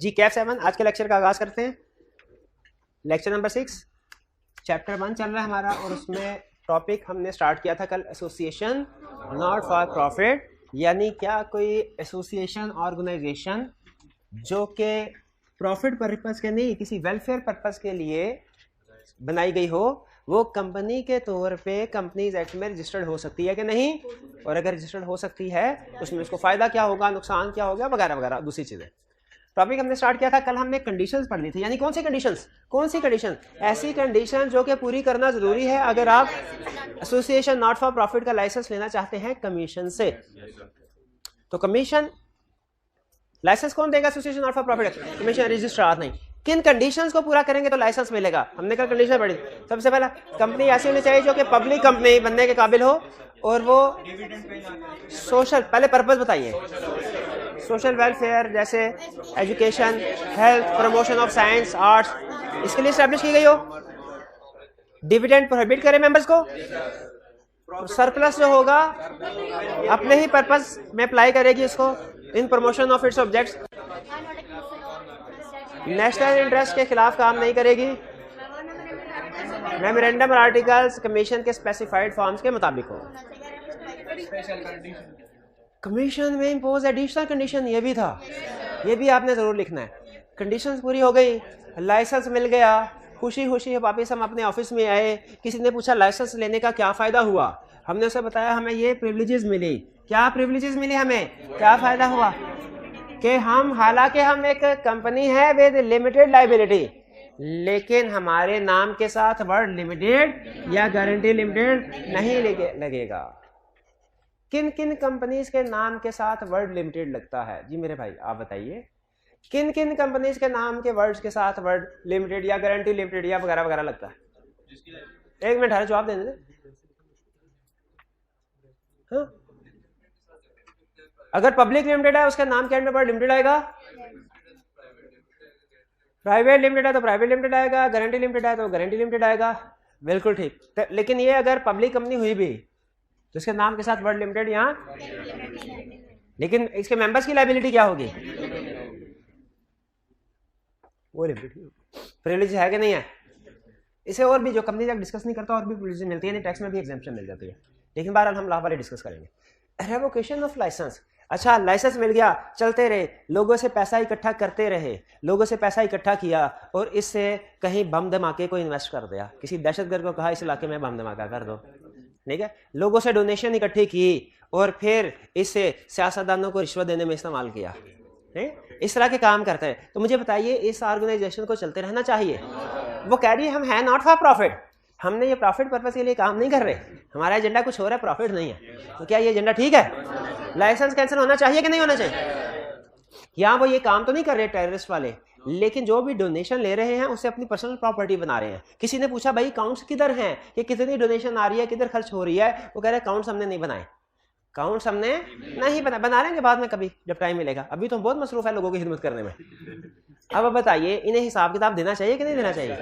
जी कैफ 7 आज के लेक्चर का आगाज करते हैं। लेक्चर नंबर 6 चैप्टर 1 चल रहा है हमारा और उसमें टॉपिक हमने स्टार्ट किया था कल एसोसिएशन नॉट फॉर प्रॉफिट, यानी क्या कोई एसोसिएशन ऑर्गेनाइजेशन जो कि प्रॉफिट पर्पस के नहीं किसी वेलफेयर पर्पस के लिए बनाई गई हो वो कंपनी के तौर पे कंपनीज एक्ट में रजिस्टर्ड हो सकती है कि नहीं, और अगर रजिस्टर्ड हो सकती है उसमें उसको फायदा क्या होगा, नुकसान क्या होगा, वगैरह वगैरह दूसरी चीजें। टॉपिक हमने स्टार्ट किया था कल, हमने कंडीशंस पढ़ ली थी, यानी कौन सी कंडीशन ऐसी कंडीशन जो कि पूरी करना जरूरी है अगर आप एसोसिएशन नॉट फॉर प्रॉफिट का लाइसेंस लेना चाहते हैं कमीशन से। तो कमीशन लाइसेंस कौन देगा association not for profit? Commission registrar नहीं। किन कंडीशंस को पूरा करेंगे तो लाइसेंस मिलेगा? हमने कल कंडीशन पढ़ी। सबसे पहला कंपनी ऐसी होनी चाहिए जो कि पब्लिक कंपनी बनने के काबिल हो और वो सोशल, पहले पर्पस बताइए, सोशल वेलफेयर जैसे education, health, promotion of science, arts, इसके लिए एस्टैब्लिश की गई हो। डिविडेंड प्रोहिबिट करे मेंबर्स को, सरप्लस जो होगा अपने ही पर्पस में अप्लाई करेगी उसको in promotion of its objects. National interest के खिलाफ काम नहीं करेगी। मेमोरेंडम और आर्टिकल्स कमीशन के स्पेसिफाइड फॉर्म्स के मुताबिक हो। कमीशन में इम्पोज एडिशनल कंडीशन ये भी था, ये भी आपने जरूर लिखना है। कंडीशंस पूरी हो गई, लाइसेंस मिल गया, खुशी खुशी वापस हम अपने ऑफिस में आए, किसी ने पूछा लाइसेंस लेने का क्या फायदा हुआ, हमने उसे बताया हमें ये प्रिविलेजेस मिली। क्या प्रिविलेजेस मिली हमें, क्या फायदा हुआ कि हम, हालांकि हम एक कंपनी है विद लिमिटेड लायबिलिटी, लेकिन हमारे नाम के साथ वर्ड लिमिटेड या गारंटी लिमिटेड नहीं लगेगा। किन किन कंपनीज के नाम के साथ वर्ड लिमिटेड लगता है? जी मेरे भाई आप बताइए, किन किन कंपनीज के नाम के वर्ड्स के साथ वर्ड लिमिटेड या गारंटी लिमिटेड या वगैरह वगैरह लगता है? एक मिनट हर जवाब देने दे। हाँ? अगर पब्लिक लिमिटेड है उसके नाम के एंड में वर्ड लिमिटेड आएगा, प्राइवेट लिमिटेड है तो प्राइवेट लिमिटेड आएगा, गारंटी लिमिटेड है तो गारंटी लिमिटेड आएगा। बिल्कुल ठीक। लेकिन ये अगर पब्लिक कंपनी हुई भी तो इसके नाम के साथ वर्ड लिमिटेड यहाँ, लेकिन इसके मेंबर्स की लायबिलिटी क्या होगी? वो लिमिटेड। प्रिविलेज है कि नहीं है? इसे और भी जो कंपनी तक डिस्कस नहीं करता और भी प्रिविलेज मिलती है, टैक्स में भी एग्जेम्पशन मिल जाती है, लेकिन बहरहाल हम लाभ वाले डिस्कस करेंगे। Revocation of license. अच्छा लाइसेंस मिल गया, चलते रहे, लोगों से पैसा इकट्ठा करते रहे, लोगों से पैसा इकट्ठा किया और इससे कहीं बम धमाके को इन्वेस्ट कर दिया, किसी दहशतगर्द को कहा इस इलाके में बम धमाका कर दो, ठीक है, लोगों से डोनेशन इकट्ठी की और फिर इससे सियासतदानों को रिश्वत देने में इस्तेमाल किया, इस तरह के काम करते हैं। तो मुझे बताइए इस ऑर्गेनाइजेशन को चलते रहना चाहिए? वो कह रही है हम हैं नॉट फॉर प्रॉफिट, हमने ये प्रॉफिट पर्पस के लिए काम नहीं कर रहे, हमारा एजेंडा कुछ हो रहा है, प्रॉफिट नहीं है। तो क्या ये एजेंडा ठीक है? लाइसेंस कैंसिल होना चाहिए कि नहीं होना चाहिए? या वो ये काम तो नहीं कर रहे टेररिस्ट वाले, लेकिन जो भी डोनेशन ले रहे हैं उसे अपनी पर्सनल प्रॉपर्टी बना रहे हैं। किसी ने पूछा भाई अकाउंट्स किधर हैं, कि कितनी डोनेशन आ रही है, किधर खर्च हो रही है, वो कह रहे हैं अकाउंट्स हमने नहीं बनाए, अकाउंट्स हमने नहीं बना लेंगे बाद में कभी जब टाइम मिलेगा, अभी तो बहुत मसरूफ है लोगों की खिदमत करने में। अब बताइए इन्हें हिसाब किताब देना चाहिए कि नहीं देना चाहिए?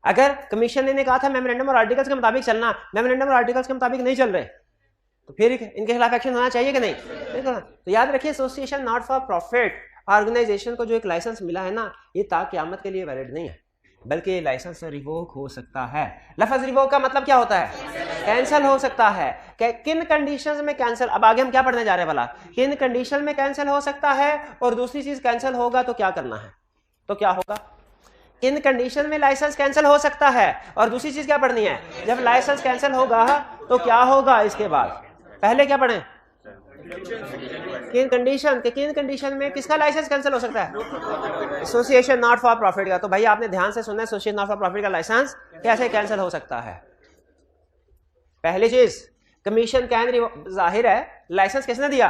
अगर कमीशन ने कहा था मेमोरेंडम और आर्टिकल्स के मुताबिक चलना, मेमोरेंडम और आर्टिकल्स के मुताबिक नहीं चल रहे, तो फिर इनके खिलाफ एक्शन होना चाहिए कि नहीं? तो याद रखिए association not for profit organization को जो एक लाइसेंस मिला है ना, ये ता क़यामत के लिए वैलिड नहीं है, बल्कि ये लाइसेंस रिवोक हो सकता है। लफ्ज़ रिवोक का मतलब क्या होता है? कैंसिल हो सकता है। किन कंडीशंस में कैंसिल? अब आगे हम क्या पढ़ने जा रहे हैं भला? किन कंडीशन में कैंसिल हो सकता है, और दूसरी चीज कैंसिल होगा तो क्या करना है, तो क्या होगा? किन कंडीशन में लाइसेंस कैंसिल हो सकता है, और दूसरी चीज क्या पढ़नी है, जब लाइसेंस कैंसिल होगा तो क्या होगा इसके बाद। पहले क्या पढ़ें? किन कंडीशन में किसका लाइसेंस कैंसिल हो सकता है? एसोसिएशन नॉट फॉर प्रॉफिट का। तो भाई आपने ध्यान से सुनना, एसोसिएशन नॉट फॉर प्रॉफिट का लाइसेंस कैसे कैंसिल हो सकता है। पहली चीज कमीशन कैन, जाहिर है लाइसेंस किसने दिया,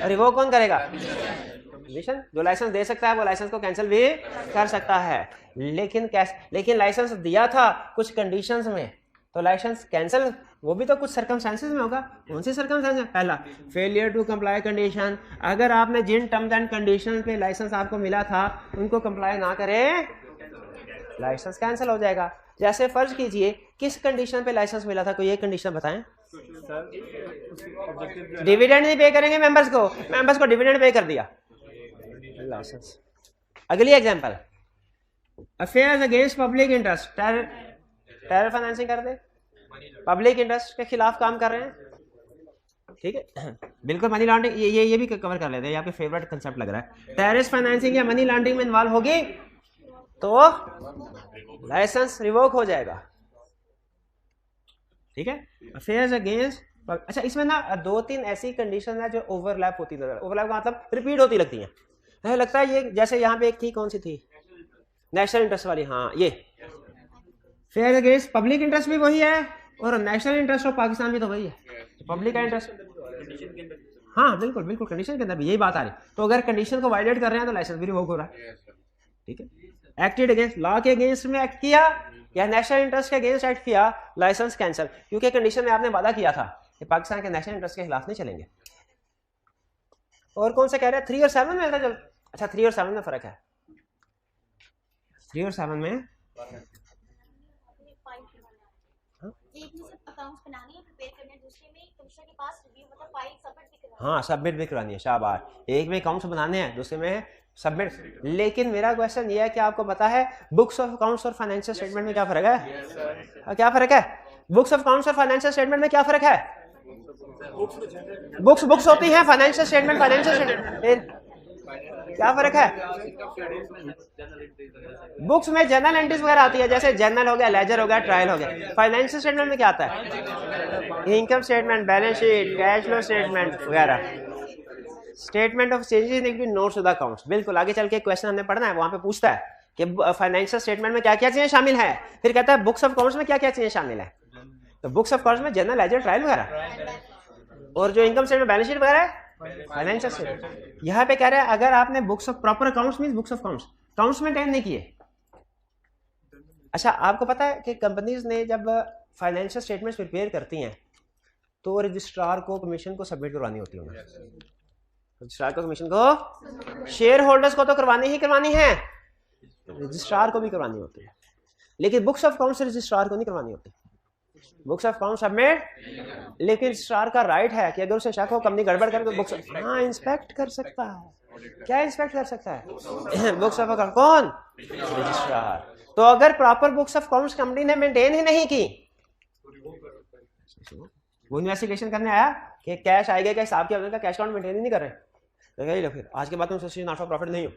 रिवोक कौन करेगा? कमीशन। जो लाइसेंस दे सकता है वो लाइसेंस को कैंसिल भी कर सकता है, लेकिन लाइसेंस दिया था कुछ कंडीशंस में, तो लाइसेंस कैंसिल वो भी तो कुछ सर्कमस्टेंसेस में होगा। कौन सी सर्कमस्टेंसेस? पहला फेलियर टू कंप्लाई कंडीशन, अगर आपने जिन टर्म्स एंड कंडीशन पे लाइसेंस आपको मिला था उनको कंप्लाई ना करें, लाइसेंस कैंसिल हो जाएगा। जैसे फर्ज कीजिए किस कंडीशन पे लाइसेंस मिला था, कोई एक कंडीशन बताएं। डिविडेंड नहीं पे करेंगे मेंबर्स को डिविडेंड पे कर दिया, लाइसेंस। अगली example, affairs against public interest, terror financing कर दे, पब्लिक इंटरेस्ट के खिलाफ काम कर रहे हैं, ठीक है। बिल्कुल मनी लॉन्ड्रिंग, ये भी कवर कर लेते हैं, आपके फेवरेट कंसेप्ट लग रहा है। टेररिस्ट फाइनेंसिंग या मनी लॉन्ड्रिंग में इन्वॉल्व होगी तो लाइसेंस रिवोक हो जाएगा, ठीक है। अफेयर्स अगेंस्ट, अच्छा इसमें ना 2-3 ऐसी कंडीशन है जो ओवरलैप होती है, ओवरलैप का मतलब रिपीट होती लगती है। मुझे लगता है ये जैसे यहाँ पे एक थी, कौन सी थी, नेशनल इंटरेस्ट वाली, हाँ ये फेयर अगेंस्ट पब्लिक इंटरेस्ट भी वही है और नेशनल इंटरेस्ट ऑफ पाकिस्तान भी तो वही है, पब्लिक का इंटरेस्ट, हाँ बिल्कुल बिल्कुल कंडीशन के अंदर भी यही बात आ रही है। तो अगर कंडीशन को वायलेट कर रहे हैं तो लाइसेंस भी रिवोक हो रहा है, ठीक है। एक्टेड अगेंस्ट, लॉ के अगेंस्ट में एक्ट किया या नेशनल इंटरेस्ट के अगेंस्ट एक्ट किया, लाइसेंस कैंसिल, क्योंकि कंडीशन में आपने वादा किया था कि पाकिस्तान के नेशनल इंटरेस्ट के खिलाफ नहीं चलेंगे। और कौन सा कह रहे हैं, 3 और 7 में चल, अच्छा 3 और 7 में फर्क है, 3 और 7 में हाँ सबमिट भी करवानी है, शाबाश, एक में अकाउंट्स बनाने हैं, दूसरे में सबमिट। लेकिन मेरा क्वेश्चन ये है कि आपको पता है बुक्स ऑफ अकाउंट्स और फाइनेंशियल स्टेटमेंट में क्या फर्क है? क्या फर्क है? बुक्स ऑफ अकाउंट्स और फाइनेंशियल स्टेटमेंट में क्या फर्क है? बुक्स होती हैं, फाइनेंशियल स्टेटमेंट क्या फर्क है? बुक्स में जनरल एंट्रीज वगैरह आती है, जैसे जर्नल हो गया, लेजर हो गया, ट्रायल हो गया। फाइनेंशियल स्टेटमेंट में क्या आता है? Income statement, balance sheet, cash flow statement वगैरह, statement of changes in equity, notes to the accounts. बिल्कुल आगे चल के क्वेश्चन हमने पढ़ना है, वहां पे पूछता है कि फाइनेंशियल स्टेटमेंट में क्या क्या चीजें शामिल है, फिर कहता है बुक्स ऑफ अकाउंट्स में क्या क्या चीजें शामिल है। तो बुक्स ऑफ अकाउंट्स में जनरल, लेजर, ट्रायल वगैरह, और जो इनकम स्टेटमेंट, बैलेंस शीट वगैरह है फाइनेंशियल स्टेटमेंट। यहाँ पे कह रहे हैं अगर आपने books of proper accounts means books of accounts maintain नहीं किए। अच्छा आपको पता है कि कंपनीज ने जब फाइनेंशियल स्टेटमेंट्स प्रिपेयर करती हैं तो रजिस्ट्रार को कमीशन को सबमिट करवानी होती है, रजिस्ट्रार को कमीशन को, शेयर होल्डर्स को तो करवानी ही करवानी है, रजिस्ट्रार को भी करवानी होती है, लेकिन बुक्स ऑफ अकाउंट्स रजिस्ट्रार को नहीं करवानी होती। बुक्स ऑफ अकाउंट सबमिट, लेकिन रजिस्ट्रार का राइट है कि अगर उसे शक हो कंपनी गड़बड़ करे तो बुक्स, हाँ इंस्पेक्ट कर सकता है। क्या इंस्पेक्ट कर सकता है? बुक्स ऑफ अकाउंट कौन? रजिस्ट्रार। तो अगर proper books of accounts company ने मेंटेन ही नहीं की, वो इन्वेस्टिगेशन करने आया कि कैश आएगा क्या, हिसाब किया का, कैश अकाउंट मेंटेन ही नहीं कर रहे, तो फिर आज के बाद तुम एसोसिएशन नॉट फॉर प्रॉफिट नहीं हो।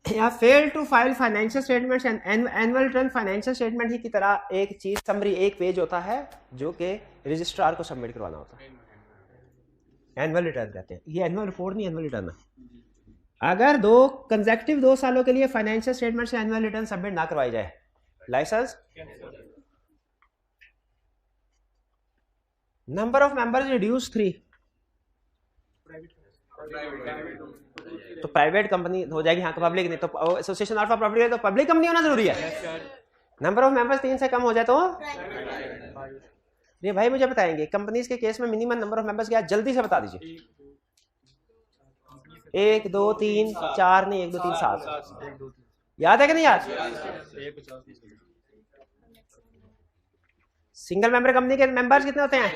या fail to file financial statements and annual return, financial statement ही की तरह एक चीज समरी, एक पेज होता है जो कि रजिस्ट्रार को सबमिट करवाना होता है, एनुअल रिटर्न कहते हैं। ये एनुअल रिपोर्ट नहीं, एनुअल रिटर्न है। अगर 2 सालों के लिए फाइनेंशियल स्टेटमेंट से एनुअल रिटर्न सबमिट ना करवाई जाए, license. Number of members reduce 3, तो प्राइवेट कंपनी हो जाएगी, हाँ पब्लिक नहीं, तो एसोसिएशन नॉट फॉर प्रॉफिट है तो पब्लिक कंपनी होना जरूरी है। नंबर ऑफ मेंबर्स 3 से कम हो जाए तो ये भाई मुझे बताएंगे कंपनीज के केस में मिनिमम नंबर ऑफ मेंबर्स क्या, जल्दी से बता दीजिए। 1 2 3 4 नहीं, 1 2 3 7, याद है कि नहीं याद? सिंगल मेंबर कंपनी के मेंबर्स कितने होते हैं?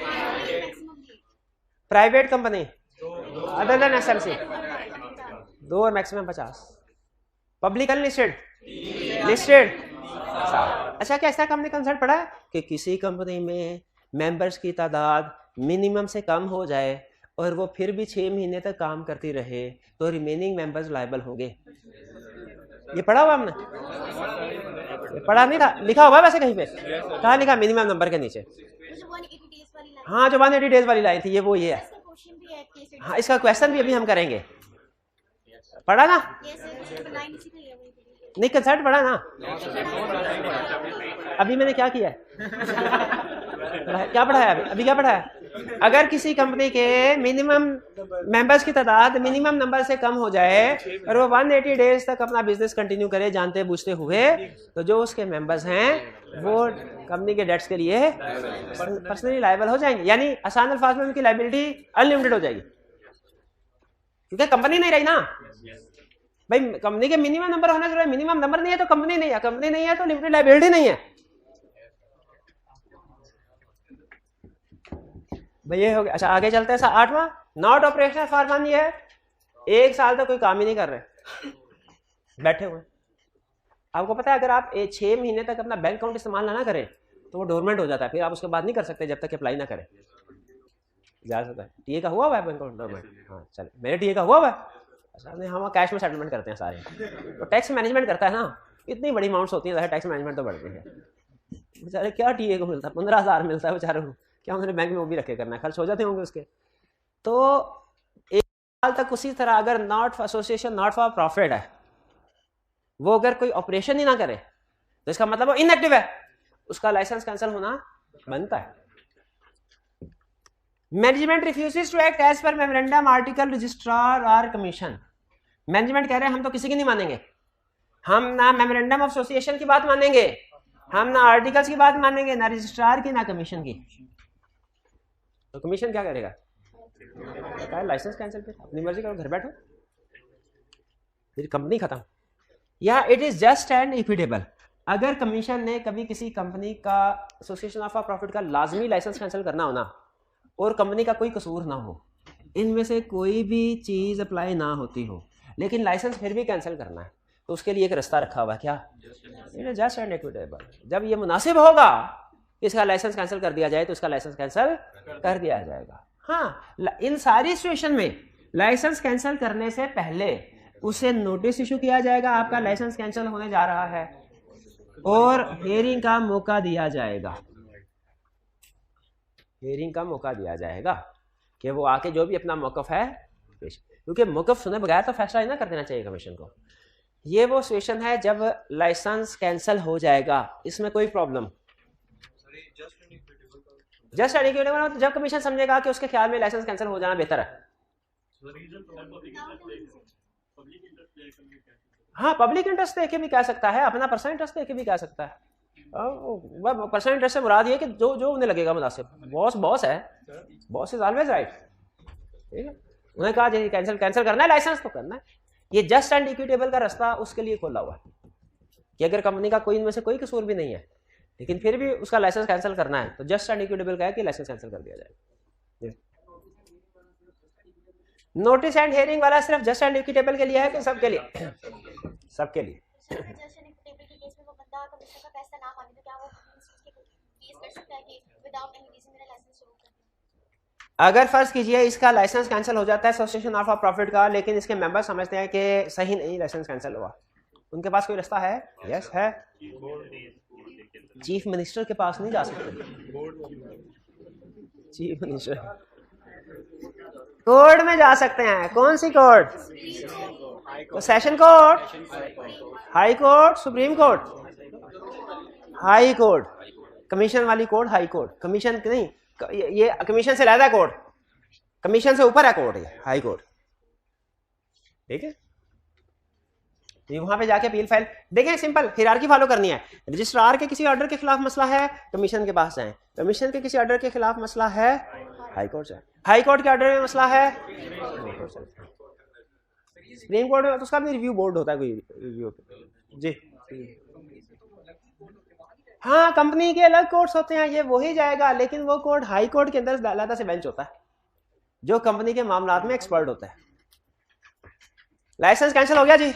Private company other than SLC 2 और मैक्सिमम 50। Public unlisted, listed. अच्छा क्या ऐसा हमने कंसेप्ट पढ़ा है कि किसी कंपनी में मेंबर्स की तादाद मिनिमम से कम हो जाए और वो फिर भी 6 महीने तक काम करती रहे तो रिमेनिंग मेंबर्स लायबल होंगे? ये पढ़ा हुआ हमने? ये पढ़ा नहीं था, लिखा हुआ वैसे कहीं पे, कहाँ लिखा? मिनिमम नंबर के नीचे, हाँ जो 180 डेज वाली लाइन थी, ये वो ये है। हाँ इसका क्वेश्चन भी अभी हम करेंगे, पढ़ा ना? नहीं कंसेप्ट पढ़ा ना? अभी मैंने क्या किया है? क्या पढ़ा है अभी क्या पढ़ा है? अगर किसी कंपनी के मिनिमम मेंबर्स की तादाद मिनिमम नंबर से कम हो जाए और वो 180 डेज तक अपना बिजनेस कंटिन्यू करे जानते बूझते हुए, तो जो उसके मेंबर्स हैं वो कंपनी के डेट्स के लिए पर्सनली लायबल हो जाएंगे। यानी आसान अल्फाज में उनकी लायबिलिटी अनलिमिटेड हो जाएगी, क्योंकि कंपनी नहीं रही ना भाई। कंपनी के मिनिमम नंबर होना चाहिए, मिनिमम नंबर नहीं है तो कंपनी नहीं है, कंपनी नहीं है तो लिमिटेड लायबिलिटी नहीं है भाई। ये हो गया। अच्छा आगे चलते हैं। 8वां नॉट ऑपरेशनल फॉर 1 ईयर, 1 साल तक कोई काम ही नहीं कर रहे, बैठे हुए। आपको पता है अगर आप 6 महीने तक अपना बैंक अकाउंट इस्तेमाल ना करें तो वो डोरमेंट हो जाता है, फिर आप उसके बाद नहीं कर सकते जब तक अप्लाई ना करें। जा सकता है टीए का हुआ है बैंक अकाउंट डोरमेंट? हाँ चले, मेरे टीए का हुआ है। अच्छा नहीं, हम कैश में सेटलमेंट करते हैं सारे, तो टैक्स मैनेजमेंट करता है ना, इतनी बड़ी अमाउंट्स होती है, टैक्स मैनेजमेंट तो बढ़ती है। बेचारे क्या टीए को मिलता है, 15,000 मिलता है बेचारे को, क्या उन्होंने बैंक में वो भी रखे करना है, खर्च हो जाते होंगे उसके। तो 1 साल तक उसी तरह अगर not association not for profit है, वो अगर कोई ऑपरेशन ही ना करे तो इसका मतलब वो इनएक्टिव है, उसका लाइसेंस कैंसिल होना बनता है। Management refuses to act as per memorandum article registrar और कमीशन। मैनेजमेंट कह रहे हैं हम तो किसी की नहीं मानेंगे, हम ना मेमोरेंडम ऑफ एसोसिएशन की बात मानेंगे, हम ना आर्टिकल्स की बात मानेंगे, ना रजिस्ट्रार की ना कमीशन की। तो कमीशन क्या करेगा? लाइसेंस कैंसिल, फिर अपनी मर्जी करो, घर बैठो, फिर कंपनी खत्म। या it is just and equitable. अगर कमीशन ने कभी किसी कंपनी का एसोसिएशन ऑफ प्रॉफिट का लाजमी लाइसेंस कैंसिल करना हो ना, और कंपनी का कोई कसूर ना हो, इनमें से कोई भी चीज़ अप्लाई ना होती हो, लेकिन लाइसेंस फिर भी कैंसिल करना है, तो उसके लिए एक रास्ता रखा हुआ है, क्या? Just and equitable. जब ये मुनासिब होगा इसका लाइसेंस कैंसिल कर दिया जाए तो इसका लाइसेंस कैंसिल कर दिया जाएगा। हाँ, इन सारी सिचुएशन में लाइसेंस कैंसिल करने से पहले उसे नोटिस इशू किया जाएगा, आपका लाइसेंस कैंसिल होने जा रहा है, और हियरिंग का मौका दिया जाएगा। हियरिंग का मौका दिया जाएगा कि वो आके जो भी अपना मौकफ है पेश, क्योंकि मौकफ सुने बगैर तो फैसला ही ना कर देना चाहिए कमीशन को। ये वो सिचुएशन है जब लाइसेंस कैंसिल हो जाएगा, इसमें कोई प्रॉब्लम। जस्ट एंड इक्विटेबल जब कमीशन समझेगा कि उसके ख्याल में लाइसेंस कैंसिल हो जाना बेहतर है। हाँ, पब्लिक इंटरेस्ट देख के भी कह सकता है, अपना पर्सनल इंटरेस्ट देख के भी कह सकता है। पर्सनल इंटरेस्ट से मुराद ये कि जो जो उन्हें लगेगा मुनासिब। बॉस बॉस है, बॉस इज ऑलवेज राइट, ठीक है। उन्हें कहा जी कैंसिल करना है लाइसेंस तो करना है। ये जस्ट एंड इक्विटेबल का रास्ता उसके लिए खोला हुआ है कि अगर कंपनी का कोई इनमें से कोई कसूर भी नहीं है लेकिन फिर भी उसका लाइसेंस कैंसिल करना है तो जस्ट एंड इक्विटेबल का है कि लाइसेंस कैंसिल कर दिया जाए। नोटिस एंड हियरिंग वाला सिर्फ जस्ट एंड इक्विटेबल के लिए है कि सबके लिए? सबके लिए। अगर फर्ज कीजिए इसका लाइसेंस कैंसिल हो जाता है एसोसिएशन ऑफ प्रॉफिट का, लेकिन इसके मेंबर समझते हैं कि सही नहीं, लाइसेंस कैंसिल हुआ, उनके पास कोई रास्ता है? यस है। चीफ मिनिस्टर के पास नहीं जा सकते, चीफ मिनिस्टर कोर्ट में जा सकते हैं। कौन सी कोर्ट? तो session court, high court, supreme court, high court, commission वाली कोर्ट, हाई कोर्ट। कमीशन नहीं, ये कमीशन से ज्यादा कोर्ट, कमीशन से ऊपर है कोर्ट, ये हाई कोर्ट, ठीक है। ये वहां पे जाके अपील फाइल, देखें सिंपल हियरार्की फॉलो करनी है। रजिस्ट्रार के किसी ऑर्डर के खिलाफ मसला है, कमीशन के पास जाएं। कमीशन के किसी ऑर्डर के खिलाफ मसला है, हाई कोर्ट जाएं। हाई कोर्ट के ऑर्डर में मसला है, सुप्रीम कोर्ट में, तो उसका भी रिव्यू बोर्ड होता है, कोई रिव्यू जी। हाँ, कंपनी के अलग कोर्ट्स होते हैं, ये वही जाएगा, लेकिन वो कोर्ट हाई कोर्ट के अंदर अलग से बेंच होता है जो कंपनी के मामलात में एक्सपर्ट होता है। लाइसेंस कैंसिल हो गया जी,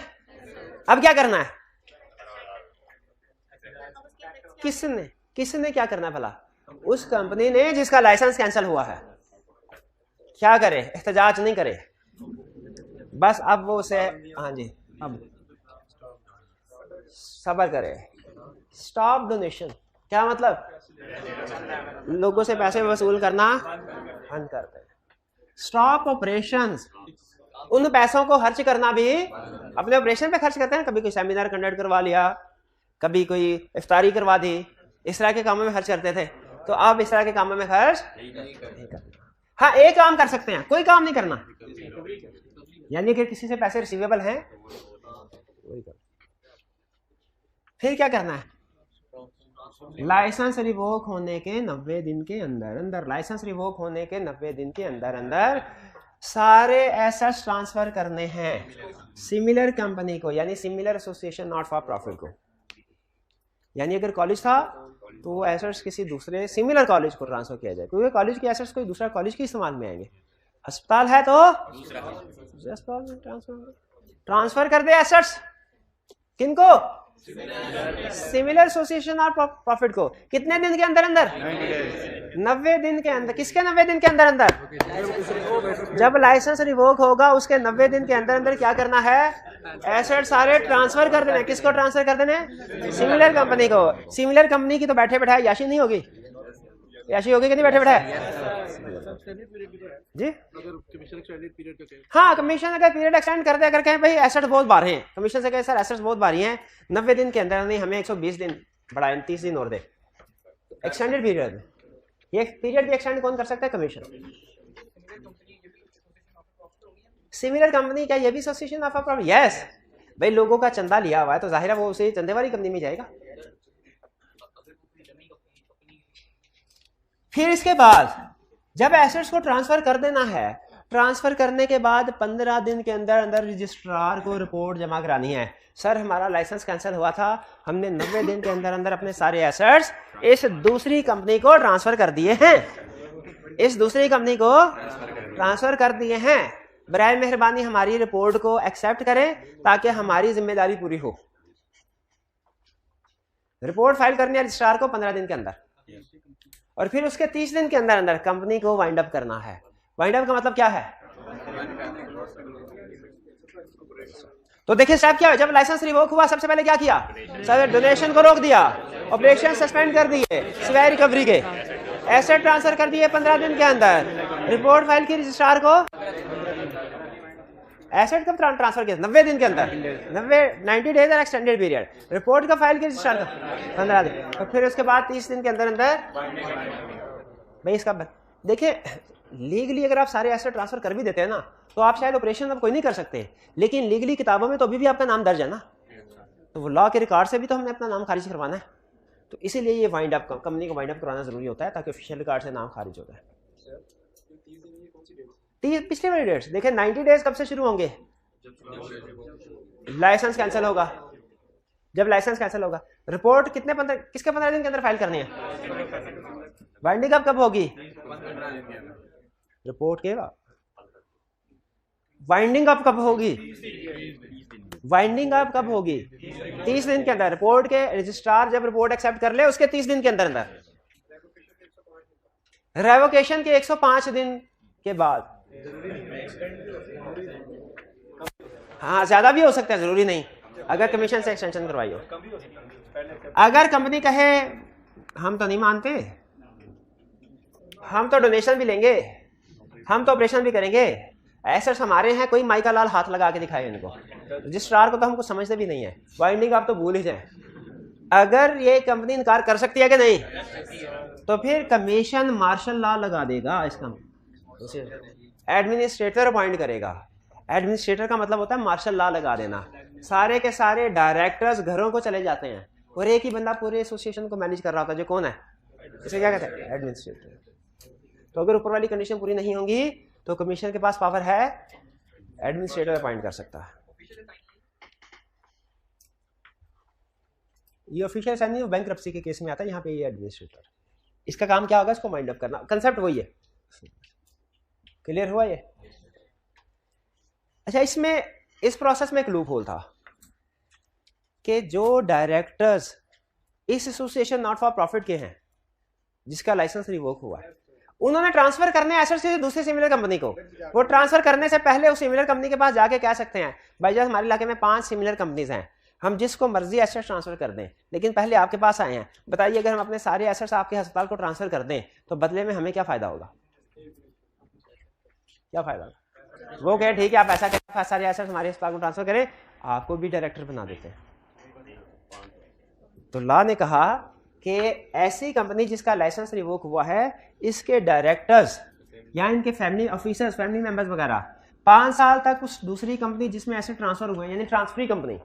अब क्या करना है? किसने क्या करना है भला? उस कंपनी ने जिसका लाइसेंस कैंसिल हुआ है। क्या करे? एहतजाज नहीं करे, बस अब वो उसे, हाँ जी, अब सब्र करे। स्टॉप डोनेशन, क्या मतलब? लोगों से पैसे वसूल करना बंद कर दे। स्टॉप ऑपरेशंस, उन पैसों को खर्च करना भी अपने ऑपरेशन पे खर्च करते हैं। कभी कोई सेमिनार कंडक्ट करवा लिया, कभी कोई इफ्तारी करवा दी, इस तरह के कामों में खर्च करते थे, तो अब इस तरह के कामों में खर्च नहीं करना। हाँ, एक काम कर सकते हैं, कोई काम नहीं करना, यानी कि किसी से पैसे रिसीवेबल हैं, फिर क्या करना है? लाइसेंस रिवोक होने के 90 दिन के अंदर लाइसेंस रिवोक होने के 90 दिन के अंदर सारे एसेट्स ट्रांसफर करने हैं सिमिलर कंपनी को, यानी similar association not for profit को। यानी अगर कॉलेज था तो वो एसेट्स किसी दूसरे सिमिलर कॉलेज को ट्रांसफर किया जाए, क्योंकि कॉलेज के एसेट्स कोई दूसरा कॉलेज के इस्तेमाल में आएंगे। अस्पताल है तो ट्रांसफर कर दे एसेट्स किनको, सिमिलर एसोसिएशन और प्रॉफिट को, कितने दिन के अंदर अंदर, 90 दिन के अंदर। किसके 90 दिन के अंदर अंदर, जब लाइसेंस रिवोक होगा उसके 90 दिन के अंदर अंदर क्या करना है, एसेट सारे ट्रांसफर कर देने। किसको ट्रांसफर कर देने, सिमिलर कंपनी को। सिमिलर कंपनी की तो बैठे बैठाए याशी नहीं होगी, याशी होगी कि नहीं बैठे बैठाए जी। हाँ, कमीशन अगर पीरियड एक्सटेंड कर दे, अगर कहें भाई एसेट बहुत भारी हैं, कमीशन से कहें सर एसेट्स बहुत भारी हैं, 90 दिन के अंदर नहीं, हमें 120 दिन बढ़ाए, 30 दिन और दे, एक्सटेंडेड पीरियड में। ये पीरियड भी एक्सटेंड कौन कर सकता है, कमीशन। सिमिलर कंपनी क्या ये भी एसोसिएशन ऑफ प्रॉफिट, यस भाई, लोगों का चंदा लिया हुआ है तो जाहिर है वो उसी चंदे वाली कंपनी में जाएगा। फिर इसके बाद जब एसेट्स को ट्रांसफर कर देना है, ट्रांसफर करने के बाद 15 दिन के अंदर अंदर रजिस्ट्रार को रिपोर्ट जमा करानी है। सर हमारा लाइसेंस कैंसिल हुआ था, हमने 90 दिन के अंदर अंदर अपने सारे एसेट्स इस दूसरी कंपनी को ट्रांसफर कर दिए हैं, इस दूसरी कंपनी को ट्रांसफर कर दिए हैं। बराए मेहरबानी हमारी रिपोर्ट को एक्सेप्ट करें ताकि हमारी जिम्मेदारी पूरी हो। रिपोर्ट फाइल करनी है रजिस्ट्रार को 15 दिन के अंदर, और फिर उसके 30 दिन के अंदर अंदर कंपनी को वाइंड अप करना है। वाइंड अप का मतलब क्या है, तो देखिए साहब क्या है, जब लाइसेंस रिवोक हुआ सबसे पहले क्या किया, सर डोनेशन को रोक दिया, ऑपरेशन सस्पेंड कर दिए, सिवाय रिकवरी के, एसेट ट्रांसफर कर दिए 15 दिन के अंदर, रिपोर्ट फाइल की रजिस्ट्रार को, एसेट कब ट्रांसफर किया, 90 दिन के अंदर, 90 डेज और एक्सटेंडेड पीरियड, रिपोर्ट का फाइल की रजिस्ट्रार का 15 दिन, और फिर उसके बाद 30 दिन के अंदर अंदर भाई इसका। देखिए लीगली अगर आप सारे एसेट ट्रांसफर कर भी देते हैं ना, तो आप शायद ऑपरेशन अब कोई नहीं कर सकते, लेकिन लीगली किताबों में तो अभी भी आपका नाम दर्ज है ना, तो वो लॉ के रिकॉर्ड से भी तो हमने अपना नाम खारिज करवाना है। तो इसीलिए ये वाइंड अप, कंपनी को वाइंड अप करवाना जरूरी होता है ताकि ऑफिशियल रिकॉर्ड से नाम खारिज होता है। पिछले वाली डेट्स देखिए, 90 डेज कब से शुरू होंगे, लाइसेंस कैंसिल होगा, जब लाइसेंस कैंसिल होगा। रिपोर्ट किसके 15 दिन के अंदर फाइल करनी है, बाइंडिंग कब होगी, रिपोर्ट के वाइंडिंग अप कब होगी, वाइंडिंग अप कब होगी, 30 दिन के अंदर। रिपोर्ट के रजिस्ट्रार जब रिपोर्ट एक्सेप्ट कर ले उसके 30 दिन के अंदर अंदर, रेवोकेशन के 105 दिन के बाद। हाँ ज्यादा भी हो सकता है, जरूरी नहीं, अगर कमीशन से एक्सटेंशन करवाई हो। अगर कंपनी कहे हम तो नहीं मानते, हम तो डोनेशन भी लेंगे, हम तो ऑपरेशन भी करेंगे, एसेट्स हमारे हैं, कोई माई का लाल हाथ लगा के दिखाए इनको, रजिस्ट्रार को तो हमको समझते भी नहीं है, वाइंडिंग आप तो भूल ही जाए। अगर ये कंपनी इनकार कर सकती है कि नहीं, तो फिर कमीशन मार्शल लॉ लगा देगा, इसका एडमिनिस्ट्रेटर अपॉइंट करेगा। एडमिनिस्ट्रेटर का मतलब होता है मार्शल लॉ लगा देना। सारे के सारे डायरेक्टर्स घरों को चले जाते हैं और एक ही बंदा पूरे एसोसिएशन को मैनेज कर रहा होता है, जो कौन है, इसे क्या कहते हैं, एडमिनिस्ट्रेटर। तो अगर ऊपर वाली कंडीशन पूरी नहीं होंगी तो कमीशन के पास पावर है, एडमिनिस्ट्रेटर अपॉइंट कर सकता है। ये ऑफिशियल साइन नहीं, बैंक्रप्सी के केस में आता है, यहाँ पे ये एडमिनिस्ट्रेटर, इसका काम क्या होगा, इसको माइंड अप करना। कंसेप्ट वही है, क्लियर हुआ ये। अच्छा, इसमें इस प्रोसेस में एक लूप होल था कि जो डायरेक्टर्स इस एसोसिएशन नॉट फॉर प्रॉफिट के हैं जिसका लाइसेंस रिवोक हुआ है, उन्होंने ट्रांसफर करने एसेट्स से दूसरी सिमिलर कंपनी को। वो ट्रांसफर करने से पहले उस सिमिलर कंपनी के पास जाके कह सकते हैं भाई जब हमारे इलाके में 5 सिमिलर कंपनीज हैं, हम जिसको मर्जी एसेट्स ट्रांसफर कर दें, लेकिन पहले आपके पास आए हैं, बताइए अगर हम अपने सारे एसेट्स आपके अस्पताल को ट्रांसफर कर दें तो बदले में हमें क्या फायदा होगा, क्या फायदा होगा। वो कहे ठीक है आप ऐसा करें, सारे एसेट्स हमारे अस्पताल को ट्रांसफर करें, आपको भी डायरेक्टर बना देते हैं। तो लॉ ने कहा कि ऐसी कंपनी जिसका लाइसेंस रिवोक हुआ है, इसके डायरेक्टर्स या इनके फैमिली ऑफिसर्स, फैमिली मेंबर्स वगैरह 5 साल तक उस दूसरी कंपनी जिसमें एसेट ट्रांसफर हुए, यानी ट्रांसफरी कंपनी,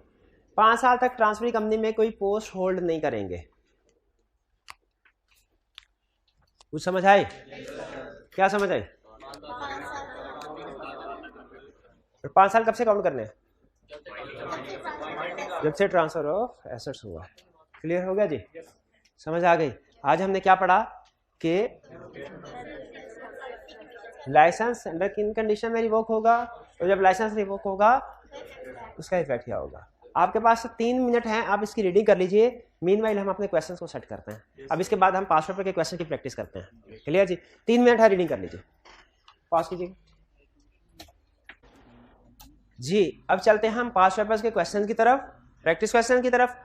5 साल तक ट्रांसफरी कंपनी में कोई पोस्ट होल्ड नहीं करेंगे। कुछ समझ आई, क्या समझ आई। 5 साल कब से काउंट करने हैं, जब से ट्रांसफर ऑफ एसेट्स हुआ। क्लियर हो गया जी, समझ आ गई। आज हमने क्या पढ़ा कि लाइसेंस अंडर किन कंडीशन में रिवोक होगा, तो जब लाइसेंस रिवोक होगा उसका इफेक्ट क्या होगा। आपके पास 3 मिनट हैं, आप इसकी रीडिंग कर लीजिए। मीनवाइल हम अपने क्वेश्चंस को सेट करते हैं। अब इसके बाद हम पास पेपर के क्वेश्चन की प्रैक्टिस करते हैं। क्लियर जी? 3 मिनट है, रीडिंग कर लीजिए, पास कीजिए जी। अब चलते हैं हम पास पेपर्स के क्वेश्चन की तरफ, प्रैक्टिस क्वेश्चन की तरफ।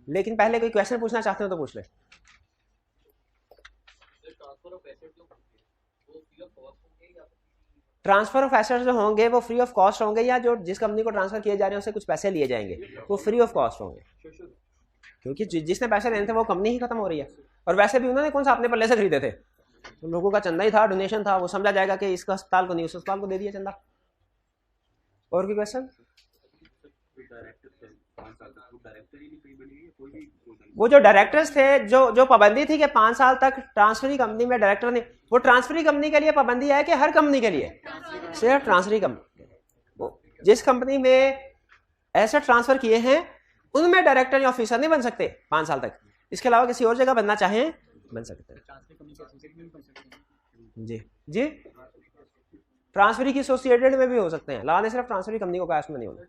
लेकिन पहले कोई क्वेश्चन पूछना चाहते हो तो पूछ ले। ट्रांसफर ऑफ एसेट्स जो होंगे वो फ्री ऑफ कॉस्ट होंगे, या जो जिस कंपनी को ट्रांसफर किए जा रहे हैं उससे कुछ पैसे लिए जाएंगे, वो फ्री ऑफ कॉस्ट होंगे, क्योंकि जिसने पैसे लेने थे वो कंपनी ही खत्म हो रही है। और वैसे भी उन्होंने कौन सा अपने पल्ले से खरीदे थे, तो लोगों का चंदा ही था, डोनेशन था, वो समझा जाएगा कि इस अस्पताल को नहीं उस अस्पताल को दे दिया चंदा। और भी क्वेश्चन? वो जो डायरेक्टर्स थे, जो पाबंदी थी कि 5 साल तक ट्रांसफरी कंपनी में डायरेक्टर ने, वो ट्रांसफरी कंपनी के लिए पाबंदी है कि हर कंपनी के लिए? सिर्फ ट्रांसफरी कंपनी। वो जिस कंपनी में एसेट ट्रांसफर किए हैं उनमें डायरेक्टर या ऑफिसर नहीं बन सकते 5 साल तक। इसके अलावा किसी और जगह बनना चाहें बन सकते हैं जी। जी ट्रांसफरी की एसोसिएटेड में भी हो सकते हैं। ला ने सिर्फ ट्रांसफरी कंपनी को कहा, उसमें नहीं होना।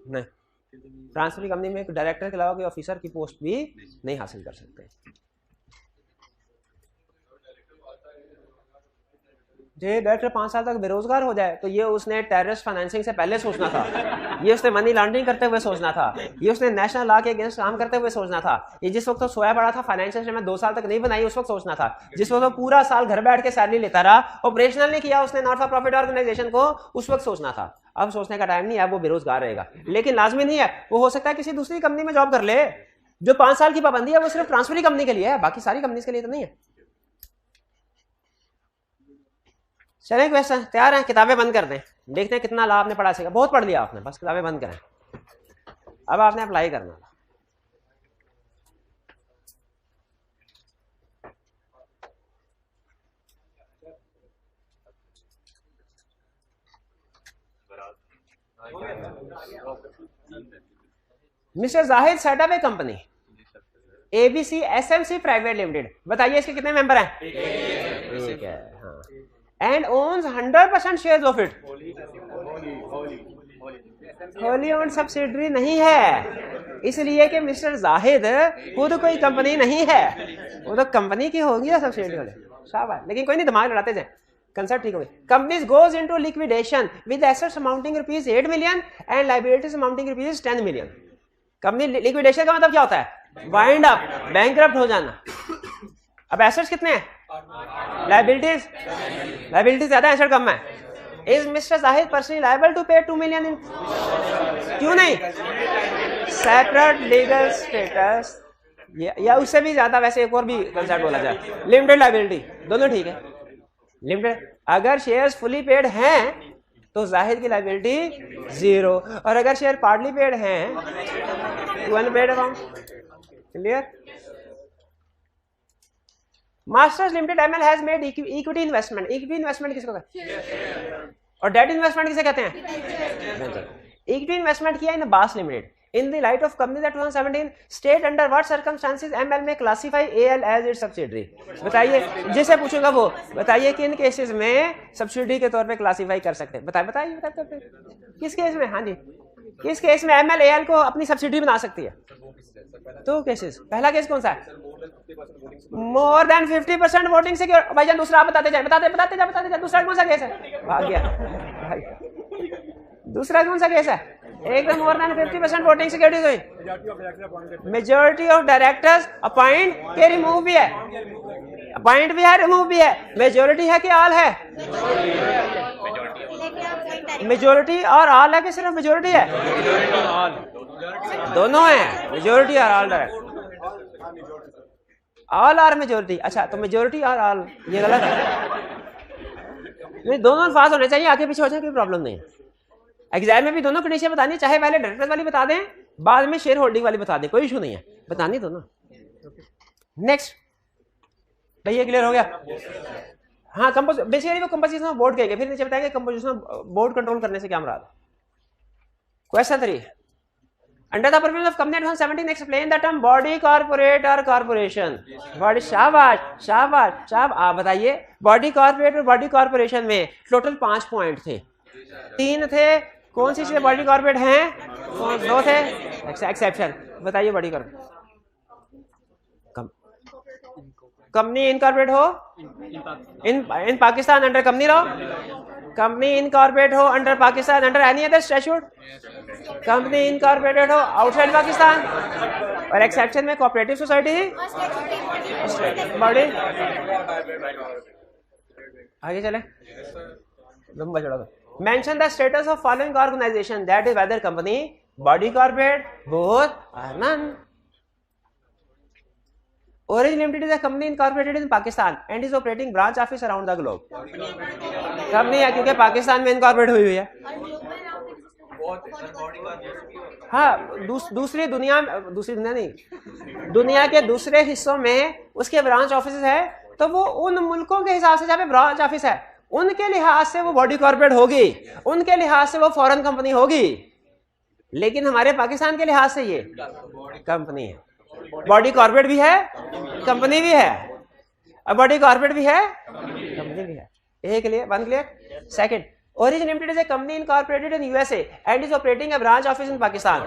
नहीं, ट्रांसफर कंपनी में एक डायरेक्टर के अलावा कोई ऑफिसर की पोस्ट भी नहीं हासिल कर सकते। जो डायरेक्टर 5 साल तक बेरोजगार हो जाए तो ये उसने टेररिस्ट फाइनेंसिंग से पहले सोचना था, ये उसने मनी लॉन्ड्रिंग करते हुए सोचना था, ये उसने नेशनल लॉ के अगेंस्ट काम करते हुए सोचना था, ये जिस वक्त तो सोया पड़ा था फाइनेंशियल स्टेटमेंट 2 साल तक नहीं बनाई उस वक्त सोचना था, जिस वक्त तो पूरा साल घर बैठ के सैलरी लेता रहा, ऑपरेशनल नहीं किया उसने नॉट फॉर प्रॉफिट ऑर्गेनाइजेशन को, उस वक्त सोचना था। अब सोचने का टाइम नहीं है, वो बेरोजगार रहेगा। लेकिन लाजमी नहीं है, वो हो सकता है किसी दूसरी कंपनी में जॉब कर ले। जो 5 साल की पाबंदी है वो सिर्फ ट्रांसफरी कंपनी के लिए है, बाकी सारी कंपनी के लिए तो नहीं है। चलें क्वेश्चन तैयार हैं? किताबें बंद कर दें, देखते हैं कितना लाभ आपने पढ़ा सीखा। बहुत पढ़ लिया आपने, बस किताबें बंद करें। अब आपने अप्लाई करना। Mister Zahid set up a company ABC SMC private limited. बताइए इसके कितने मेंबर हैं? एक है। हाँ। And owns 100% shares of it. Wholly owned subsidiary नहीं है, इसलिए कि मिस्टर जाहिद खुद कोई कंपनी नहीं है, वो तो कंपनी की होगी या सब्सिडरी वाले। शाबाश, लेकिन कोई नहीं, दिमाग लड़ाते जाए, कंसेप्ट ठीक हो गई। Companies goes into liquidation with assets amounting ₹8 million and liabilities amounting ₹10 million. Company liquidation का मतलब क्या होता है? वाइंड अप, बैंकरप्ट हो जाना। अब एसेट्स कितने हैं? लायबिलिटीज ज्यादा, एसेट कम है। Is mister Zahid personally liable to pay $2 million in? क्यों नहीं? सेपरेट लीगल स्टेटस या उससे भी ज्यादा, वैसे एक और भी कंसेप्ट बोला जाए, लिमिटेड लायबिलिटी, दोनों ठीक है। लिमिटेड, अगर शेयर्स फुली पेड हैं तो जाहिद की लायबिलिटी 0, और अगर शेयर पार्टली पेड हैं तो unpaid amount. Clear? Masters limited ML has made equity investment. Equity investment किसको कहते हैं? और डेट इन्वेस्टमेंट किसे कहते हैं? इक्विटी इन्वेस्टमेंट किया इन बास limited. In the light of companies at 2017, state under what circumstances ML में classify AL as its subsidiary? बताइए, जिसे पूछूंगा वो बताइए कि इन केसेस में सब्सिडी के तौर पे क्लासीफाई कर सकते हैं। बताइए किस केस में? हाँ जी, किस केस में ML AL को अपनी सब्सिडी बना सकती है? 2 केसेस। पहला केस कौन सा है? मोर देन 50% वोटिंग से। भाईजान दूसरा आप बताते जाए। दूसरा कौन सा केस है? भाग गया। दूसरा कौन सा केस है? एकदम मोर देन 50% वोटिंग सिक्योरिटीज हुई। मेजॉरिटी ऑफ डायरेक्टर्स अपॉइंट के रिमूव भी है, अपॉइंट भी है, रिमूव भी है। मेजॉरिटी है कि ऑल है? मेजॉरिटी और ऑल है कि सिर्फ मेजॉरिटी है? दोनों है, मेजॉरिटी और all direct. All or majority. अच्छा, तो मेजॉरिटी और ऑल ये गलत है। नहीं, दोनों अल्फाज होने चाहिए, आगे पीछे हो जाए कोई प्रॉब्लम नहीं है। एग्जाम में भी दोनों कंडीशन बतानी, चाहे पहले डायरेक्टर वाली बता दें बाद में शेयर होल्डिंग वाली बता दें, कोई इशू नहीं है, बतानी दोनों। नेक्स्ट भैया, क्लियर हो गया? हाँ, बेसिकली वो कंपोजिशन ऑफ बोर्ड कहेंगे, फिर नीचे बताएंगे कंपोजिशन ऑफ बोर्ड कंट्रोल करने से क्या मुराद है। Question 3, Under the provisions of Company Act 2017, explain the term body corporate or corporation. Body, शाबाश शाबाश शाबाश। आप बताइए, बॉडी कॉर्पोरेट और बॉडी कॉर्पोरेशन में टोटल 5 पॉइंट थे, 3 थे। कौन सी चीजें बॉडी कॉर्पोरेट हैं? 2 थे एक्सेप्शन। बताइए बॉडी कॉर्पोरेट। कंपनी इनकॉर्पोरेट हो in Pakistan under company law, company incorporate हो under Pakistan under any other statute, company incorporated हो आउटसाइड पाकिस्तान, और एक्सेप्शन में कोऑपरेटिव सोसाइटी ही बॉडी। आगे चले, लंबा चौड़ा। Mention the status of following organization, that is whether company, body corporate, both और none. Orange Limited is a company incorporated in Pakistan and is operating branch office around the globe. Company है क्योंकि पाकिस्तान में incorporate हुई हुई है। हाँ, दूसरी दुनिया नहीं, दुनिया के दूसरे हिस्सों में उसके ब्रांच ऑफिस है, तो वो उन मुल्कों के हिसाब से जहाँ पे ब्रांच ऑफिस है उनके लिहाज से वो बॉडी कॉर्पोरेट होगी, उनके लिहाज से वो फॉरेन कंपनी होगी। लेकिन हमारे पाकिस्तान के लिहाज से ये कंपनी है, बॉडी कॉर्पोरेट भी है, कंपनी भी है, और बॉडी कॉर्पोरेट भी है, कंपनी भी है। एक clear, one clear. Second, Origin Limited is a company incorporated in USA and is operating a branch office in Pakistan.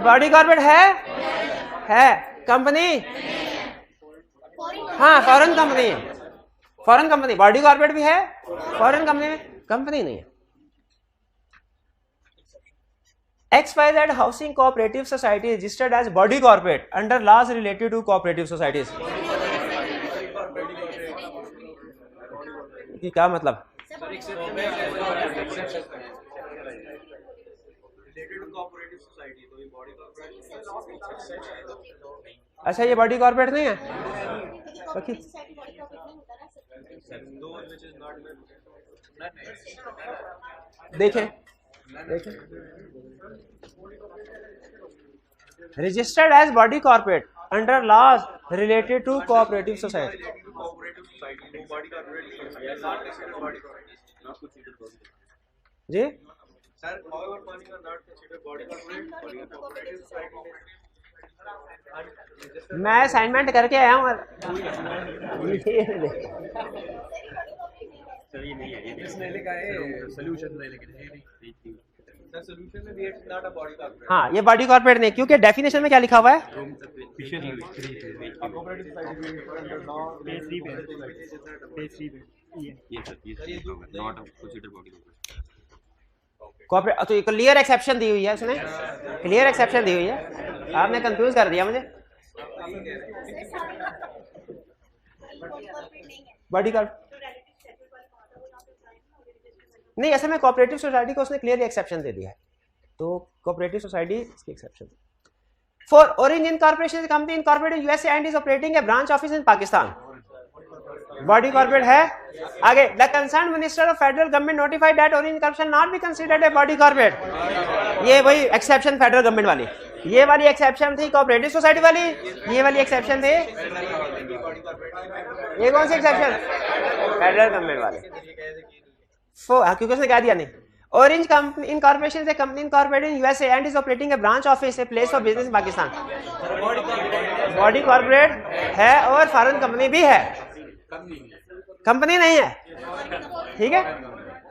Body corporate है, कंपनी हाँ फॉरेन कंपनी है, फॉरेन कंपनी। बॉडी कॉर्पोरेट भी है, फॉरेन कंपनी में company नहीं है। XYZ Housing Cooperative Society is registered as body corporate under laws related to cooperative societies. ये क्या मतलब? अच्छा, ये बॉडी कॉर्पोरेट नहीं है। देखें registered as body corporate under laws related to cooperative society. जी मैं असाइनमेंट करके आया हूँ। हाँ, ये बॉडी कॉर्पोरेट नहीं, क्योंकि डेफिनेशन में क्या लिखा हुआ है? कॉर्पोरेट तो क्लियर एक्सेप्शन दी हुई है, उसने क्लियर एक्सेप्शन दी हुई है। आपने कंफ्यूज कर दिया मुझे। बॉडी कॉर्पोरेट नहीं, ऐसे में कोऑपरेटिव सोसाइटी को उसने क्लियरली एक्सेप्शन दे दिया है, तो कोऑपरेटिव सोसाइटी इसकी exception. For origin corporation company incorporated USA and is operating A branch office in Pakistan, body corporate है। आगे, the concern minister of federal government notified that origin corporation not be considered a body corporate. ये वही exception federal government वाली, ये वाली exception थी cooperative society वाली, ये वाली एक्सेप्शन थी, ये कौन सी एक्सेप्शन? फेडरल गवर्नमेंट वाली। क्योंकि उसने क्या दिया नहीं। Orange Company Incorporation is a company incorporated in USA and is operating a branch office, a place of business in Pakistan. Body corporate है और फॉरेन कंपनी भी है, कंपनी नहीं है। ठीक है,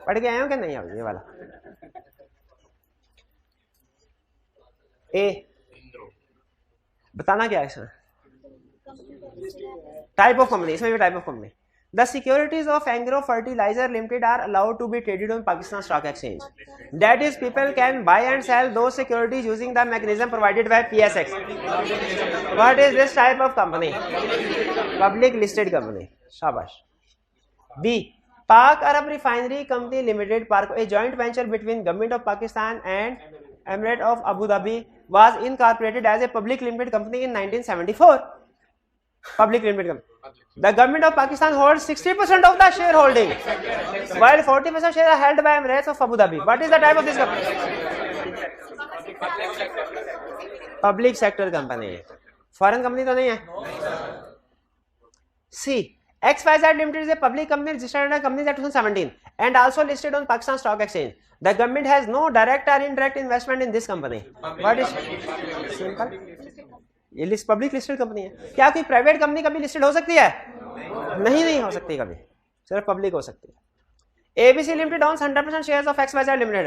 पढ़ के आए हो कि नहीं? ये वाला ए बताना क्या है इसमें? टाइप ऑफ कंपनी, इसमें भी type of company. The securities of Agro Fertilizer Limited are allowed to be traded on Pakistan Stock Exchange. That is, people can buy and sell those securities using the mechanism provided by PSX. What is this type of company? Public listed company. Shabash. B. Pak Arab Refinery Company Limited, a joint venture between Government of Pakistan and Emirate of Abu Dhabi, was incorporated as a public limited company in 1974. Public limited company. The government of Pakistan holds 60% of the shareholding, while 40% shares are held by Emirates of Abu Dhabi. What is the type of this company? Public sector company. Foreign company तो नहीं है। C. XYZ Limited is a public company registered under Companies Act 2017 and also listed on Pakistan Stock Exchange. The government has no direct or indirect investment in this company. What is simple? ये list public listed company है. क्या कोई private company कभी listed हो सकती है? नहीं हो सकती कभी, सिर्फ पब्लिक हो सकती है. ABC Limited owns 100% shares of XYZ Limited.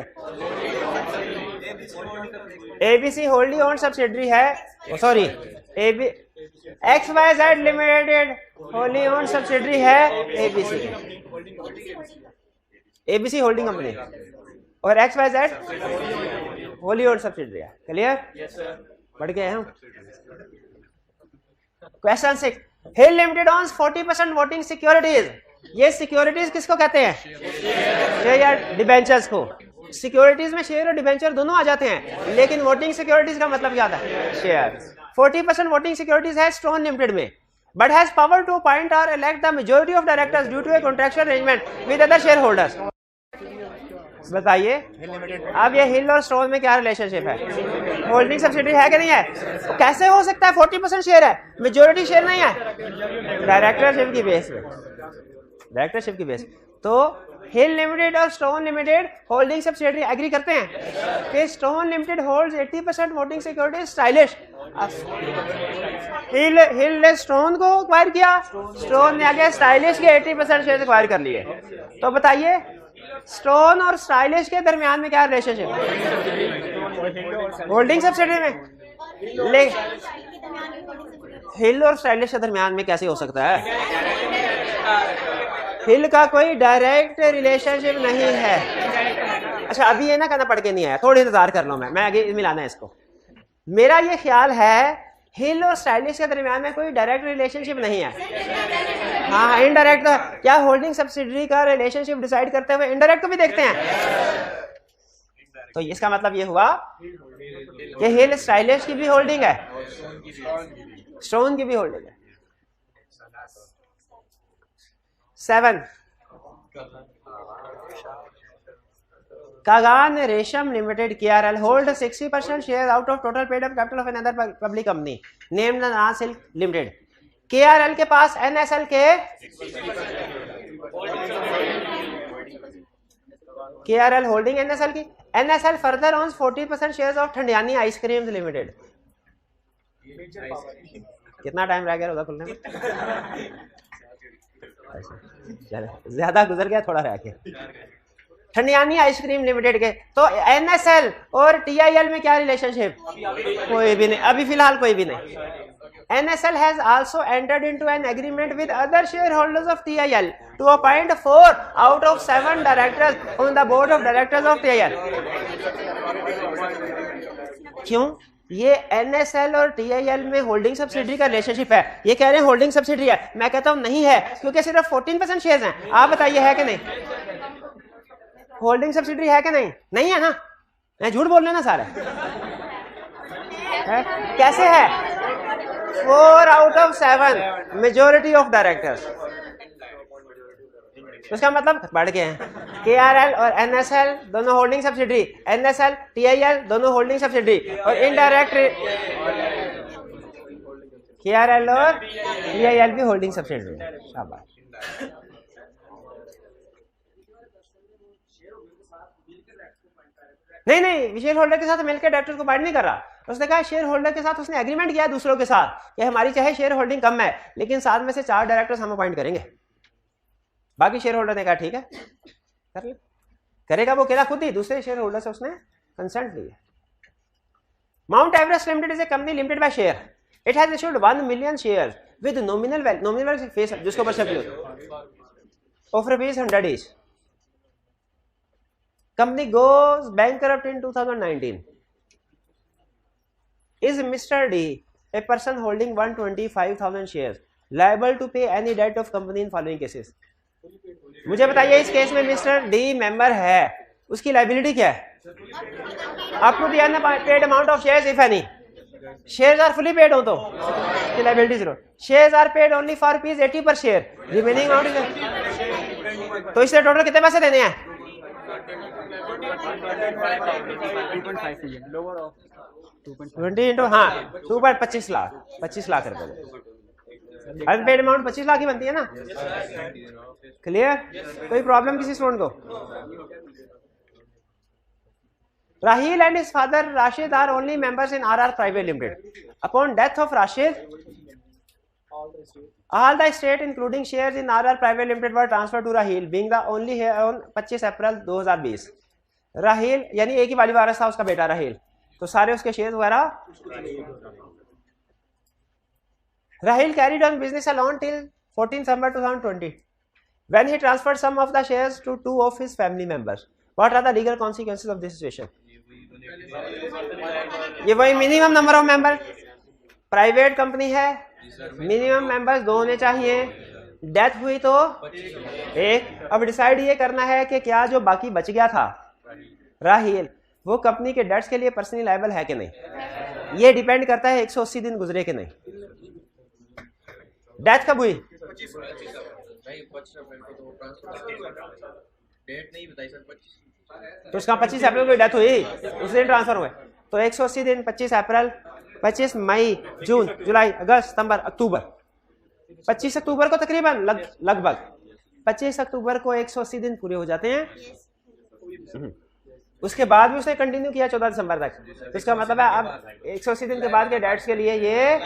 ABC wholly owned subsidiary है, sorry XYZ Limited wholly owned subsidiary है ABC होल्डिंग कंपनी और XYZ wholly owned subsidiary है. क्लियर? बढ़ गए हम. Question 6. Hill Limited owns 40% voting securities. ये securities किसको कहते हैं? शेयर या डिबेंचर्स को. सिक्योरिटीज में शेयर और डिबेंचर दोनों आ जाते हैं, लेकिन वोटिंग सिक्योरिटीज का मतलब क्या था? शेयर. 40% वोटिंग सिक्योरिटीज है स्टोन लिमिटेड में, but has power to appoint or elect the majority of directors due to a contractual arrangement with other share holders. बताइए अब ये हिल और स्टोन में क्या रिलेशनशिप है? होल्डिंग सब्सिडी है कि नहीं है? तो कैसे हो सकता है? 40% शेयर है, मेजॉरिटी शेयर नहीं है. डायरेक्टरशिप की बेस पे, डायरेक्टरशिप की बेस. तो हिल लिमिटेड और stone limited holding subsidiary agree करते हैं कि stone limited holds 80% voting security stylish. Hill ने स्टोन को एक्वायर किया, स्टोन ने आगे स्टाइलिश के 80% शेयर एक्वायर कर लिए. तो बताइए स्टोन और स्टाइलिश के दरमियान में क्या रिलेशनशिप? होल्डिंग सब्सिडियरी में. हिल और स्टाइलिश के दरमियान में कैसे हो सकता है? हिल का कोई डायरेक्ट रिलेशनशिप नहीं है. अच्छा अभी ये ना कहना पढ़ के नहीं आया, थोड़ी इंतजार कर लो, मैं आगे मिलाना है इसको. मेरा ये ख्याल है हिल और स्टाइलिश के दरमियान में कोई डायरेक्ट रिलेशनशिप नहीं है. हाँ इनडायरेक्ट. क्या होल्डिंग सब्सिडियरी का रिलेशनशिप डिसाइड करते हुए इनडायरेक्ट को भी देखते हैं? तो इसका मतलब ये हुआ कि हिल स्टाइलिश की भी होल्डिंग है, स्टोन की भी होल्डिंग है. 7. Kaghan Resham limited KRL hold 60% share out of total paid up capital of another public company named Naz silk limited. KRL के पास NSL के KRL होल्डिंग NSL की. NSL further owns 40% shares of Thandiani ice creams limited. कितना time रह गया उधर खुलने में? ज्यादा गुजर गया, थोड़ा रह गया. ठंडियानी आइसक्रीम लिमिटेड के. तो NSL और TIL में क्या रिलेशनशिप? कोई भी नहीं, अभी फिलहाल कोई भी नहीं. NSL has also entered into an agreement with other shareholders of TIL to appoint 4 out of 7 directors on the board of directors of TIL. क्यों? ये NSL और TIL में होल्डिंग सब्सिडियरी का रिलेशनशिप है. ये कह रहे हैं होल्डिंग सब्सिडियरी है, मैं कहता हूं नहीं है, क्योंकि सिर्फ 14% शेयर्स हैं. आप बताइए है कि नहीं? होल्डिंग सब्सिडियरी है कि नहीं? नहीं है ना, मैं झूठ बोल रहे ना सारे है? कैसे है? 4 out of 7 majority of directors. उसका मतलब बढ़ गए हैं. KRL और NSL दोनों होल्डिंग सब्सिडियरी, NSL TIL दोनों होल्डिंग सब्सिडियरी, और इनडायरेक्ट KRL और TIL भी होल्डिंग सब्सिडियरी. शाबाश. नहीं शेयर होल्डर के साथ मिलकर डायरेक्टर को बाइंड नहीं कर रहा. उसने कहा शेयर होल्डर के साथ उसने एग्रीमेंट किया दूसरों के साथ कि हमारी चाहे शेयर होल्डिंग कम है, लेकिन 7 में से 4 डायरेक्टर्स हम अपॉइंट करेंगे. बाकी शेयर होल्डर ने कहा ठीक है कर ले. करेगा वो अकेला खुद ही, दूसरे शेयर होल्डर से उसने कंसेंट लिया. Mount Everest limited is a company limited by share. It has issued 1 million shares with nominal value face जिसको ऊपर शक्ल of ₹100 each. Company goes bankrupt in 2019. Is Mr. D, a person holding 125,000 shares, liable to pay any debt of company in following cases? मुझे बताइए इस case में mister D member है, उसकी liability क्या है? Up to the unpaid amount of shares if any. Shares are fully paid हो तो liability 0. Shares are paid only for ₹80 per share. Remaining amount. तो इससे टोटल कितने पैसे देने हैं? 20 into 2.25 लाख 25 लाख रुपए. अनपेड अमाउंट 25 लाख ही बनती है ना। क्लियर? कोई प्रॉब्लम किसी स्टूडेंट को? Rahil and his father Rashid are only members in RR Private Limited. Upon death of Rashid, all the estate including shares in RR Private Limited were transferred to Rahil, being the only heir on 25 अप्रैल 2020. राहिल यानी एक ही वाली वारिस था उसका बेटा राहिल, तो सारे उसके share वगैरह। Rahil carried on business alone till 14 December 2020, when he transferred some of the shares to two of his family members. What are the legal consequences of this situation? ये वही minimum number of member, private company है, minimum members 2 होने चाहिए, death हुई तो एक। अब decide ये करना है कि क्या जो बाकी बच गया था राहिल वो कंपनी के डेट्स के लिए पर्सनली लायबल है कि नहीं। ये डिपेंड करता है 180 दिन गुजरे कि नहीं। डेथ कब हुई? तो उसका 25 अप्रैल को डेथ हुई, उस दिन ट्रांसफर हुए, तो 180 दिन 25 अप्रैल, 25 मई, जून, जुलाई, अगस्त, सितंबर, अक्टूबर। 25 अक्टूबर को तकरीबन लगभग 25 अक्टूबर को 180 दिन पूरे हो जाते हैं। उसके बाद भी उसने कंटिन्यू किया 14 दिसंबर तक, तो इसका मतलब है अब 180 दिन के बाद के डेट्स के लिए ये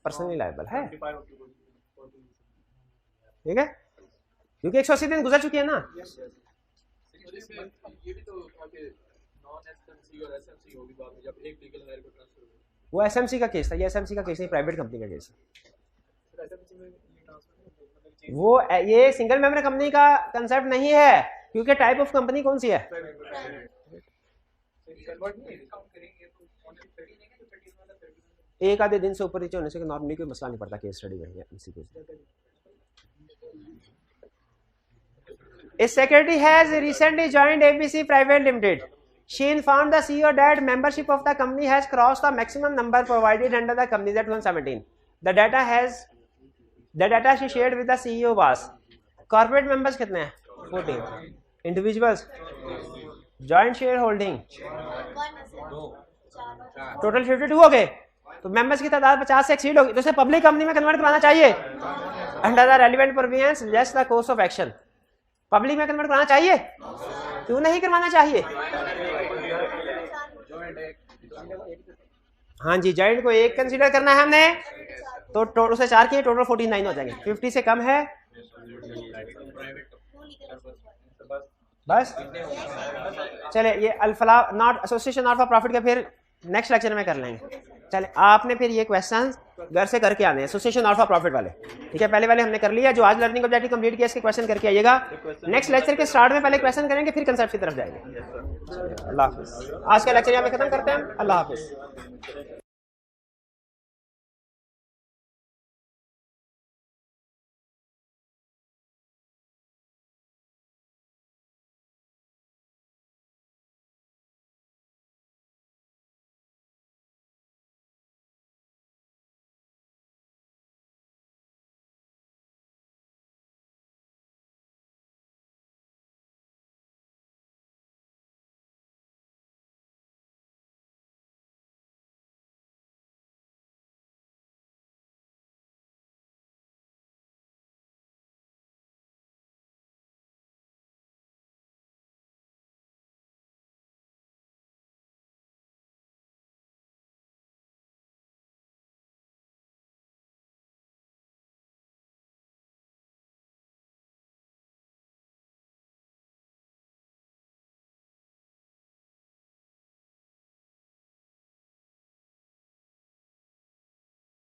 पर्सनली लायबल है। ठीक है, क्योंकि 180 दिन गुजर चुकी है ना। वो एसएमसी का केस था, ये एसएमसी का केस नहीं, प्राइवेट कंपनी का केस है। वो ये सिंगल मेंबर कंपनी का कंसेप्ट नहीं है, क्योंकि टाइप ऑफ कंपनी कौन सी है। एक आधे दिन से ऊपर नीचे होने से नॉर्मली कोई मसला नहीं पड़ता केस स्टडी में। A secretary has recently joined ABC Private Limited. She informed the CEO that membership of the company has crossed the maximum number provided under the Companies Act 2017. The data she shared with the CEO was corporate members कितने हैं? 14. Individuals, joint shareholding, total 52 हो गए, तो members की तादाद 50 से exceed होगी, तो उसे पब्लिक कंपनी में कन्वर्ट कराना चाहिए under the relevant provisions less the course of action. Public में कन्वर्ट कराना चाहिए, क्यों नहीं करवाना चाहिए? हाँ जी, जॉइंट को एक कंसीडर करना है हमने, तो टोटल से 4 किए, टोटल 49 हो जाएंगे। 50 से कम है बस। चले ये Alfalah not association not for profit का फिर नेक्स्ट लेक्चर में कर लेंगे। चले आपने फिर ये क्वेश्चन घर से करके आने हैं, एसोसिएशन नॉट फॉर प्रॉफिट वाले। ठीक है, पहले वाले हमने कर लिया, जो आज लर्निंग ऑब्जेक्टिव कंप्लीट किया इसके क्वेश्चन करके आइएगा। नेक्स्ट लेक्चर के स्टार्ट में पहले क्वेश्चन करेंगे, फिर कंसेप्ट की तरफ जाएंगे। अल्लाह हाफिज़। आज का लेक्चर यहाँ पे खत्म करते हैं। अल्लाह हाफिज़।